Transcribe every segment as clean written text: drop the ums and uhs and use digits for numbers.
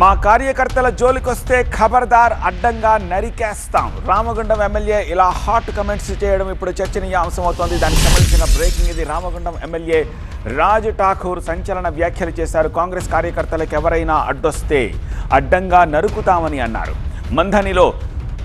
మా కార్యకర్తల జోలికొస్తే ఖబర్దార్, అడ్డంగా నరికేస్తాం. రామగుండం ఎమ్మెల్యే ఇలా హాట్ కమెంట్స్ చేయడం ఇప్పుడు చర్చనీయాంశం అవుతోంది. దానికి సంబంధించిన బ్రేకింగ్ ఇది. రామగుండం ఎమ్మెల్యే రాజ్ ఠాకూర్ సంచలన వ్యాఖ్యలు చేశారు. కాంగ్రెస్ కార్యకర్తలకు ఎవరైనా అడ్డొస్తే అడ్డంగా నరుకుతామని అన్నారు. మంథనిలో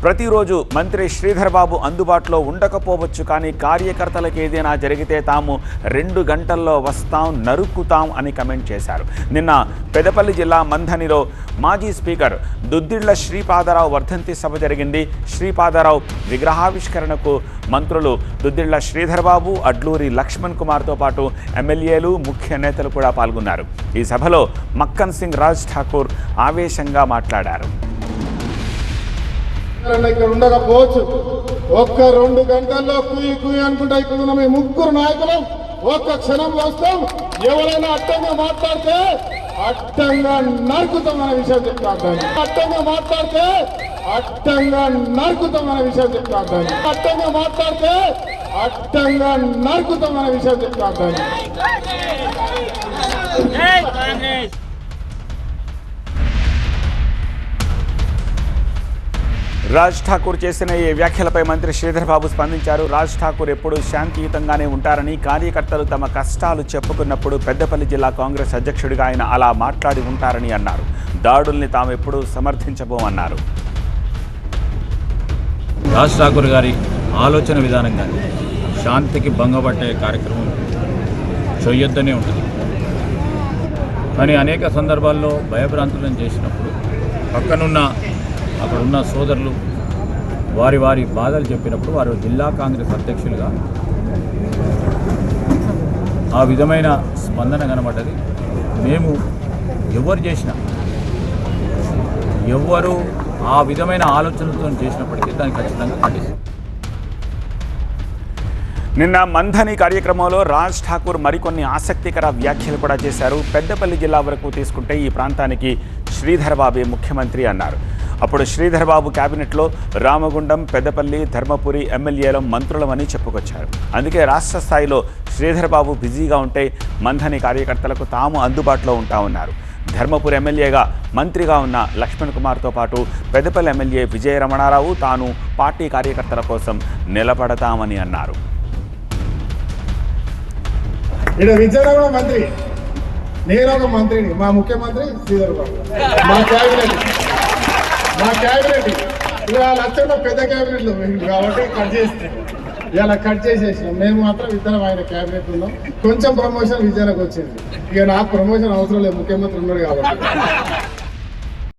ప్రతిరోజు మంత్రి శ్రీధర్ బాబు అందుబాటులో ఉండకపోవచ్చు, కానీ కార్యకర్తలకు ఏదైనా జరిగితే తాము 2 గంటల్లో వస్తాం, నరుకుతాం అని కమెంట్ చేశారు. నిన్న పెదపల్లి జిల్లా మంథనిలో మాజీ స్పీకర్ దుద్దిళ్ల శ్రీపాదరావు వర్ధంతి సభ జరిగింది. శ్రీపాదరావు విగ్రహావిష్కరణకు మంత్రులు దుద్దిళ్ల శ్రీధర్ బాబు, అడ్లూరి లక్ష్మణ్ కుమార్తో పాటు ఎమ్మెల్యేలు, ముఖ్య నేతలు కూడా పాల్గొన్నారు. ఈ సభలో మక్కన్ సింగ్ రాజ్ ఠాకూర్ ఆవేశంగా మాట్లాడారు. ఇక్కడ ఉండకపోవచ్చు, ఒక్క 2 గంటల్లో కుయ్యి అనుకుంటా ఇక్కడ ఉన్న మీ 3 నాయకులు ఒక్క క్షణంలో వస్తాం. ఎవరైనా అడ్డంగా మాట్లాడితే అడ్డంగా నరుకుతాం అనే విషయం చెప్తాను. అడ్డంగా మాట్లాడితే అడ్డంగా నరుకుతాం అనే విషయం చెప్తాను. అడ్డంగా మాట్లాడితే అడ్డంగా నరుకుతాం అనే విషయం చెప్తాను. రాజ్ ఠాకూర్ చేసిన ఈ వ్యాఖ్యలపై మంత్రి శ్రీధర్ బాబు స్పందించారు. రాజ్ ఠాకూర్ ఎప్పుడూ శాంతియుతంగానే ఉంటారని, కార్యకర్తలు తమ కష్టాలు చెప్పుకున్నప్పుడు పెద్దపల్లి జిల్లా కాంగ్రెస్ అధ్యక్షుడిగా ఆయన అలా మాట్లాడి ఉంటారని అన్నారు. దాడుల్ని తాము ఎప్పుడూ సమర్థించబోమన్నారు. రాజ్ ఠాకూర్ గారి ఆలోచన విధానం కానీ శాంతికి భంగపట్టే కార్యక్రమం చేయొద్దనే ఉంటుంది. కానీ అనేక సందర్భాల్లో భయభ్రాంతులను చేసినప్పుడు అక్కడున్న సోదరులు వారి బాధలు చెప్పినప్పుడు వారు జిల్లా కాంగ్రెస్ అధ్యక్షులుగా ఆ విధమైన స్పందన కనబడ్డది. మేము ఎవరు చేసినా, ఎవరు ఆ విధమైన ఆలోచనలతో చేసినప్పటికీ దాన్ని ఖచ్చితంగా ఖండిస్తాం. నిన్న మంథని కార్యక్రమంలో రాజ్ ఠాకూర్ మరికొన్ని ఆసక్తికర వ్యాఖ్యలు కూడా చేశారు. పెద్దపల్లి జిల్లా వరకు తీసుకుంటే ఈ ప్రాంతానికి శ్రీధర్ బాబే ముఖ్యమంత్రి అన్నారు. అప్పుడు శ్రీధర్ బాబు క్యాబినెట్లో రామగుండం, పెద్దపల్లి, ధర్మపురి ఎమ్మెల్యేల మంత్రులమని చెప్పుకొచ్చారు. అందుకే రాష్ట్ర స్థాయిలో శ్రీధర్ బాబు బిజీగా ఉంటే మంథని కార్యకర్తలకు తాము అందుబాటులో ఉంటామన్నారు. ధర్మపురి ఎమ్మెల్యేగా మంత్రిగా ఉన్న లక్ష్మణ్ కుమార్తో పాటు పెద్దపల్లి ఎమ్మెల్యే విజయ రమణారావు తాను పార్టీ కార్యకర్తల కోసం నిలబడతామని అన్నారు. ఇక్కడ విజయనగరం మంత్రి, నేను ఒక మంత్రిని, మా ముఖ్యమంత్రి శ్రీధర్ బాబు, మా క్యాబినెట్ ఇలా లక్షల్లో పెద్ద క్యాబినెట్లో కాబట్టి కట్ చేసేసినాం. మేము మాత్రం ఇద్దరం ఆయన క్యాబినెట్ ఉన్నాం. కొంచెం ప్రమోషన్ విజయనగరం వచ్చింది. ఇక నాకు ప్రమోషన్ అవసరం లేదు, ముఖ్యమంత్రి ఉన్నాడు కాబట్టి.